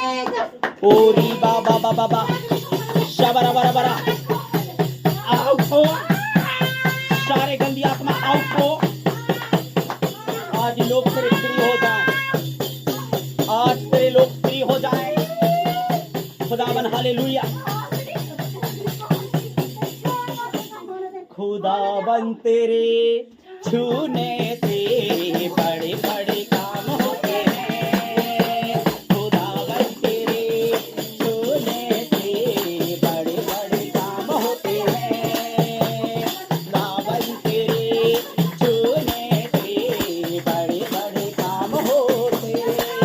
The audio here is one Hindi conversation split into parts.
ओरी बाबा बाबा बा शबरा बरा बरा आउट हो, सारे गंदी आत्मा आउट हो। आज लोग तेरे फ्री हो जाए, आज तेरे लोग फ्री हो जाए। खुदावन हालेलुया। खुदावन तेरे छूने से बड़े बड़े काम होते हैं। खुदावन तेरे छूने से बड़े बड़े काम होते हैं। खुदावन तेरे छूने से बड़े बड़े काम होते हैं।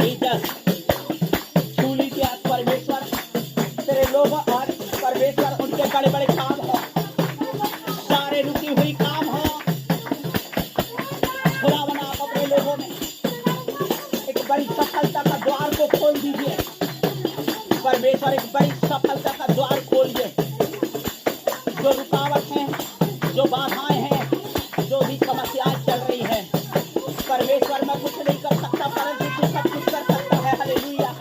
जीसस छू लीजिए आज परमेश्वर, तेरे लोग आज परमेश्वर उनके बड़े बड़े काम है, सारे रुकी हुई काम है। खुदावन आप अपने लोगों में एक बड़ी सफलता का द्वार को खोल दीजिए। परमेश्वर एक बड़ी सफलता का द्वार खोलिए। जो रुकावट है, जो बाधाएं हैं, जो भी समस्याएं चल रही है, परमेश्वर मैं कुछ नहीं कर सकता, परंतु तू सब कुछ कर सकता है। हालेलुया।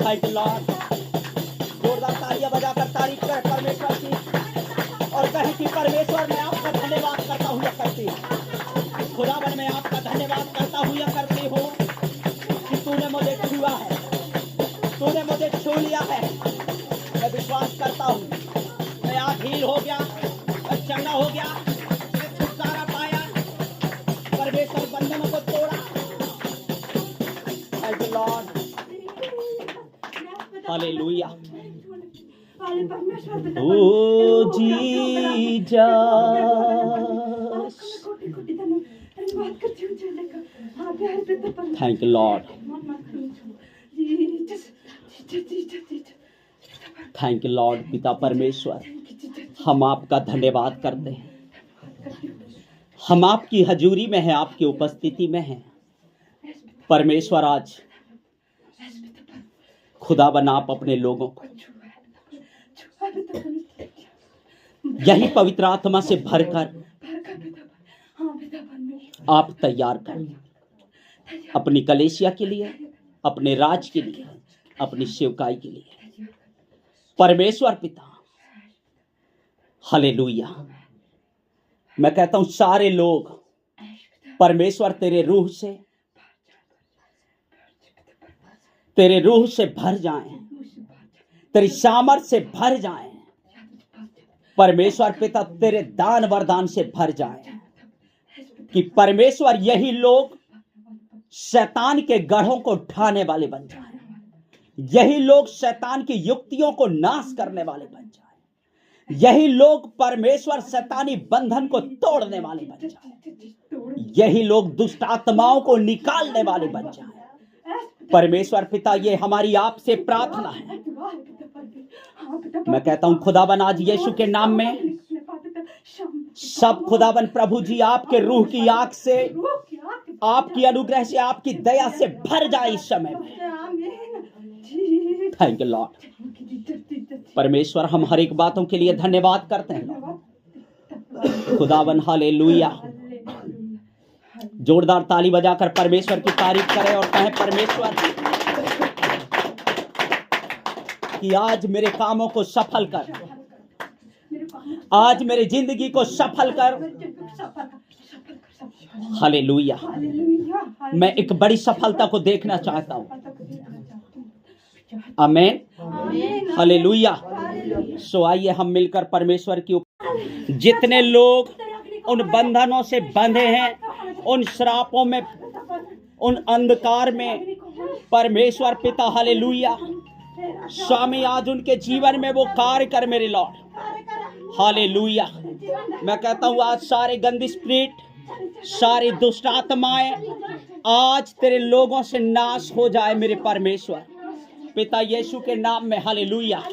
Thank you Lord. जोरदार तालियां बजाकर तारीफ करें परमेश्वर की और कहें कि परमेश्वर मैं आपका धन्यवाद करता हूँ या करती हूँ। खुदावन मैं आपका धन्यवाद करता हूँ या करती हूँ कि तूने मुझे छुआ है, तूने मुझे छू लिया है। मैं विश्वास करता हूँ मैं आज हील हो गया, मैं चंगा हो गया, मैं छुटकारा पाया, परमेश्वर बंधनों को तोड़ा। Thank you lord. Hallelujah. Oh Jesus, thank you lord, thank you lord. पिता परमेश्वर, हम आपका धन्यवाद करते हैं। हम आपकी हजूरी में हैं, आपकी उपस्थिति में हैं। परमेश्वर आज खुदावन आप अपने लोगों को यही पवित्र आत्मा से भरकर आप तैयार करें अपनी कलीसिया के लिए, अपने राज के लिए, अपनी सेवकाई के लिए। परमेश्वर पिता, हालेलुया। मैं कहता हूं सारे लोग परमेश्वर तेरे रूह से भर जाएं, तेरी सामर्थ से भर जाएं। परमेश्वर पिता तेरे दान वरदान से भर जाएं। कि परमेश्वर यही लोग शैतान के गढ़ों को ढाने वाले बन जाए, यही लोग शैतान की युक्तियों को नाश करने वाले बन जाए, यही लोग परमेश्वर शैतानी बंधन को तोड़ने वाले बन जाए, यही लोग दुष्ट आत्माओं को निकालने वाले बन जाए। परमेश्वर पिता, ये हमारी आपसे प्रार्थना है। मैं कहता हूं खुदावन आज यीशु के नाम में सब खुदावन प्रभु जी आपके रूह की आग से, आपकी अनुग्रह से, आपकी दया से भर जाए इस समय में। Thank you Lord. परमेश्वर हम हर एक बातों के लिए धन्यवाद करते हैं खुदावन। हालेलुया। जोरदार ताली बजाकर परमेश्वर की तारीफ करें और कहें परमेश्वर कि आज मेरे कामों को सफल कर, आज मेरी जिंदगी को सफल कर। हालेलुया। मैं एक बड़ी सफलता को देखना चाहता हूं। आमीन। हालेलुया। सो आइए हम मिलकर परमेश्वर की जितने लोग उन बंधनों से बंधे हैं, उन श्रापों में, उन अंधकार में, परमेश्वर पिता हालेलुया स्वामी आज उनके जीवन में वो कार्य कर मेरे लॉर्ड। हालेलुया। मैं कहता हूँ आज सारे गंदी स्पिरिट, सारी दुष्ट आत्माएं आज तेरे लोगों से नाश हो जाए मेरे परमेश्वर पिता यीशु के नाम में। हालेलुया।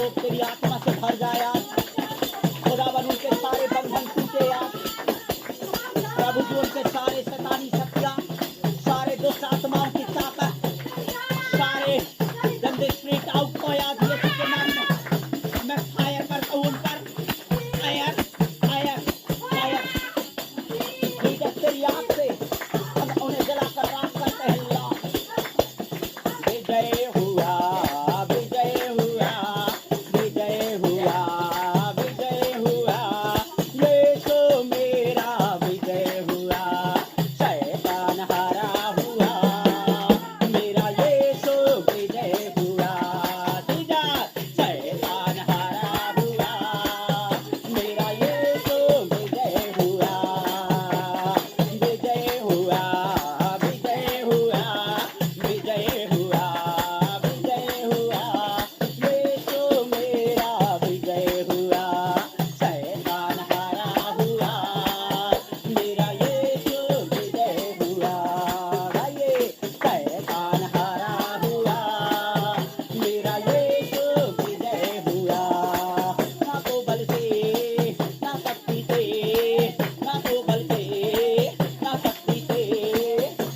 लोग तेरी आत्मा से भर जाए आज। खुदावन उनके सारे बंधन टूटे आज प्रभु जी, उनके सारे शैतानी शक्तियां, सारे दुष्ट आत्माओं की ताकत, सारे गंदे स्पिरिट आउट को आज यीशु के नाम में मैं फायर करता हूं उन पर। फायर फायर फायर जीसस तेरी आग से हम उन्हें जलाकर राख करते हैं। लॉर्ड विजय हुआ, विजय हुआ, विजय हुआ, विजय हुआ, यीशु मेरा विजय हुआ, शैतान हारा हुआ, मेरा यीशु विजय हुआ। जीसस शैतान हारा हुआ, मेरा यीशु विजय हुआ, विजय हुआ, विजय हुआ, विजय हुआ, विजय हुआ, यीशु मेरा विजय हुआ, शैतान हारा हुआ, मेरा यीशु विजय हुआ। गाइए, शैतान हारा हुआ, मेरा यीशु विजय हुआ। ना तो बल से, ना शक्ति से, ना तो बल से, ना शक्ति से,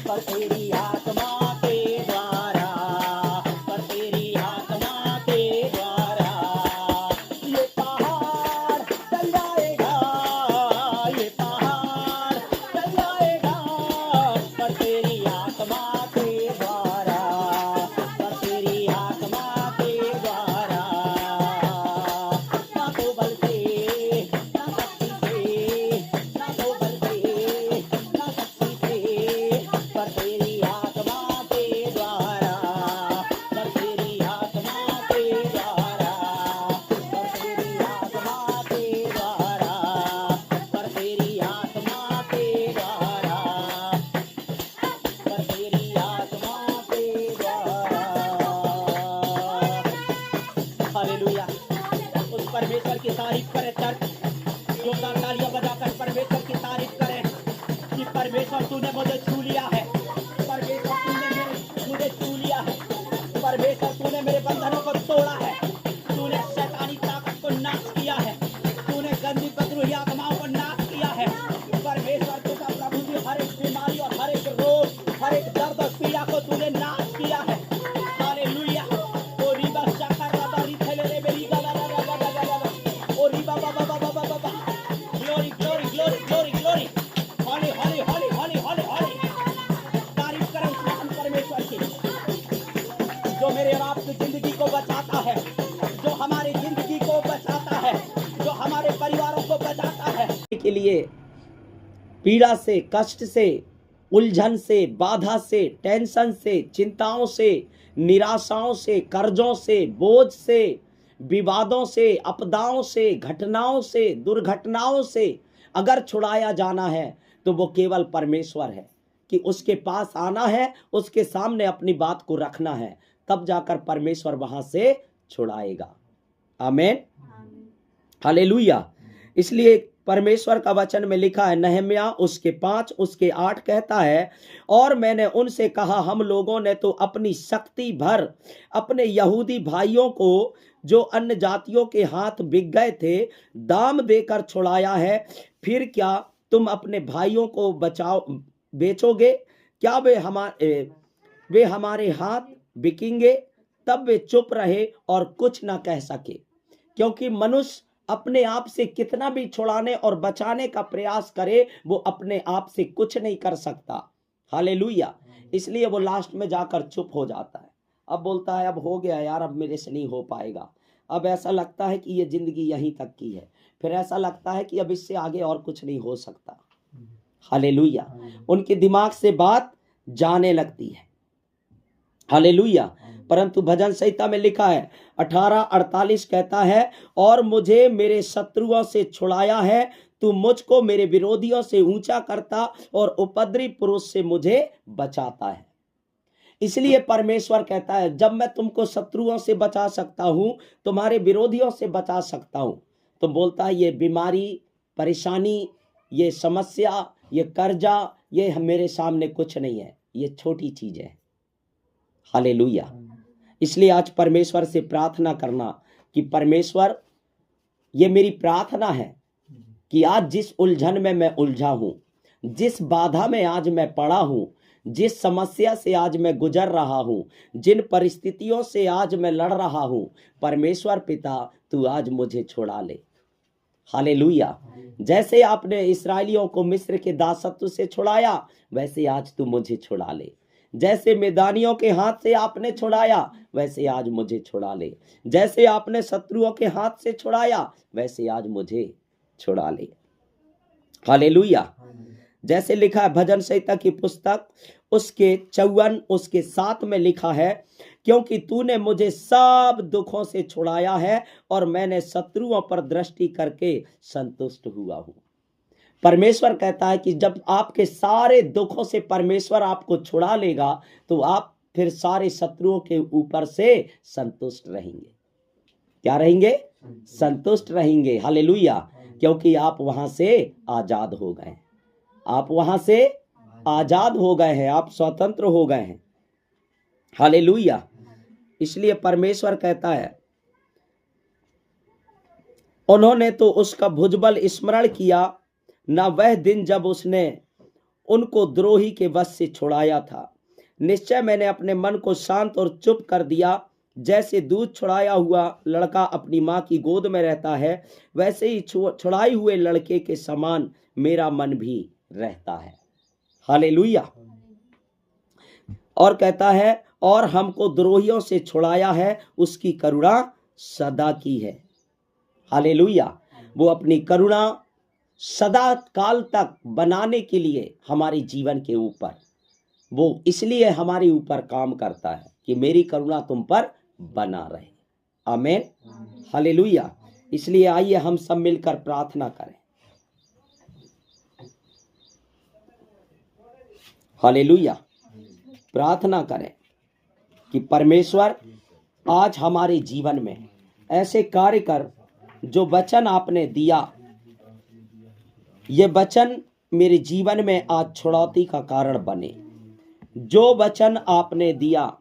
पर तेरी आत्मा के द्वारा, पर तेरी आत्मा के द्वारा ये पहाड़ चल जाएगा, ये पहाड़ चल जाएगा, पर तेरी आत्मा के द्वारा, पर तेरी आत्मा के द्वारा। ना तो बल से, ना शक्ति से, ना तो बल से, ना शक्ति से, पर तेरी आत्मा के द्वारा, पर तेरी आत्मा के द्वारा, पर तेरी आत्मा के द्वारा, पर तेरी आत्मा के द्वारा, पर तेरी आत्मा के द्वारा। हालेलुया। उस परमेश्वर की तारीफ करें चर्च, जोरदार तालियां बजाकर परमेश्वर की तारीफ करें कि परमेश्वर तूने मुझे छू लिया है, परमेश्वर तूने मुझे छू लिया है, परमेश्वर तूने मेरे बंधनों को तोड़ा है, तूने शैतानी ताकत को नाश किया है, तूने गंदी बदरूही आत्माओं को नाश किया है। परमेश्वर तू का प्रभु जी हर एक बीमारी और हर एक रोग, हर एक दर्द और पीड़ा को तूने नाश किया है। हालेलुया। ओ रिबा शाखा रबा रिथेले रे बेरी गाला गा गा गा गा गा। ओ रिबा बा बा बा बा बा बा। Glory glory glory glory glory. Holy holy holy holy holy holy. तारीफ करें उस महान परमेश्वर की जो मेरे और आपकी जिंदगी को बचाता है, जो हमारी जिंदगी को बचाता है, जो हमारे परिवारों को बचाता है। के लिए पीड़ा से, कष्ट से, उलझन से, बाधा से, टेंशन से, चिंताओं से, निराशाओं से, कर्जों से, बोझ से, विवादों से, आपदाओं से, घटनाओं से, दुर्घटनाओं से अगर छुड़ाया जाना है तो वो केवल परमेश्वर है। कि उसके पास आना है, उसके सामने अपनी बात को रखना है, तब जाकर परमेश्वर वहां से छुड़ाएगा। आमीन, हालेलुया। इसलिए परमेश्वर का वचन में लिखा है, नहम्याह उसके 5 उसके 8 कहता है, और मैंने उनसे कहा, हम लोगों ने तो अपनी शक्ति भर अपने यहूदी भाइयों को जो अन्य जातियों के हाथ बिक गए थे दाम देकर छुड़ाया है, फिर क्या तुम अपने भाइयों को बेचोगे? क्या वे हमारे हाथ बिकेंगे? तब वे चुप रहे और कुछ ना कह सके, क्योंकि मनुष्य अपने आप से कितना भी छुड़ाने और बचाने का प्रयास करे, वो अपने आप से कुछ नहीं कर सकता। हालेलुया। इसलिए वो लास्ट में जाकर चुप हो जाता है। अब बोलता है अब हो गया यार, अब मेरे से नहीं हो पाएगा। अब ऐसा लगता है कि ये जिंदगी यहीं तक की है, फिर ऐसा लगता है कि अब इससे आगे और कुछ नहीं हो सकता। हालेलुया। उनके दिमाग से बात जाने लगती है। हालेलुया। परंतु भजन संहिता में लिखा है 18:48 कहता है, और मुझे मेरे शत्रुओं से छुड़ाया है, तू मुझको मेरे विरोधियों से ऊंचा करता और उपद्रवी पुरुष से मुझे बचाता है। इसलिए परमेश्वर कहता है, जब मैं तुमको शत्रुओं से बचा सकता हूं, तुम्हारे विरोधियों से बचा सकता हूं, तो बोलता है ये बीमारी, परेशानी, ये समस्या, ये कर्जा, ये मेरे सामने कुछ नहीं है, ये छोटी चीज है। हालेलुया। इसलिए आज परमेश्वर से प्रार्थना करना कि परमेश्वर, ये मेरी प्रार्थना है कि आज जिस उलझन में मैं उलझा हूं, जिस बाधा में आज मैं पड़ा हूं, जिस समस्या से आज मैं गुजर रहा हूं, जिन परिस्थितियों से आज मैं लड़ रहा हूं, परमेश्वर पिता तू आज मुझे छुड़ा ले। हालेलुया। जैसे आपने इस्राएलियों को मिस्र के दासत्व से छुड़ाया, वैसे आज तू मुझे छुड़ा ले। जैसे मैदानियों के हाथ से आपने छुड़ाया, वैसे आज मुझे छुड़ा ले। जैसे आपने शत्रुओं के हाथ से छुड़ाया, वैसे आज मुझे छुड़ा ले। हालेलुया। जैसे लिखा है भजन संहिता की पुस्तक उसके 54 उसके 7 में लिखा है, क्योंकि तूने मुझे सब दुखों से छुड़ाया है और मैंने शत्रुओं पर दृष्टि करके संतुष्ट हुआ हूं। परमेश्वर कहता है कि जब आपके सारे दुखों से परमेश्वर आपको छुड़ा लेगा, तो आप फिर सारे शत्रुओं के ऊपर से संतुष्ट रहेंगे। क्या रहेंगे? संतुष्ट रहेंगे। हालेलुया। क्योंकि आप वहां से आजाद हो गए, आप वहां से आजाद हो गए हैं, आप स्वतंत्र हो गए हैं। हालेलुया। इसलिए परमेश्वर कहता है, उन्होंने तो उसका भुजबल स्मरण किया, न वह दिन जब उसने उनको द्रोही के वश से छुड़ाया था। निश्चय मैंने अपने मन को शांत और चुप कर दिया। जैसे दूध छुड़ाया हुआ लड़का अपनी माँ की गोद में रहता है, वैसे ही छुड़ाए हुए लड़के के समान मेरा मन भी रहता है। हालेलुया। और कहता है, और हमको द्रोहियों से छुड़ाया है, उसकी करुणा सदा की है। हालेलुया। वो अपनी करुणा सदा काल तक बनाने के लिए हमारे जीवन के ऊपर, वो इसलिए हमारे ऊपर काम करता है कि मेरी करुणा तुम पर बना रहे। आमीन। हालेलुया। इसलिए आइए हम सब मिलकर प्रार्थना करें। हालेलुया। प्रार्थना करें कि परमेश्वर आज हमारे जीवन में ऐसे कार्य कर, जो वचन आपने दिया, ये वचन मेरे जीवन में आज छुड़ौती का कारण बने। जो वचन आपने दिया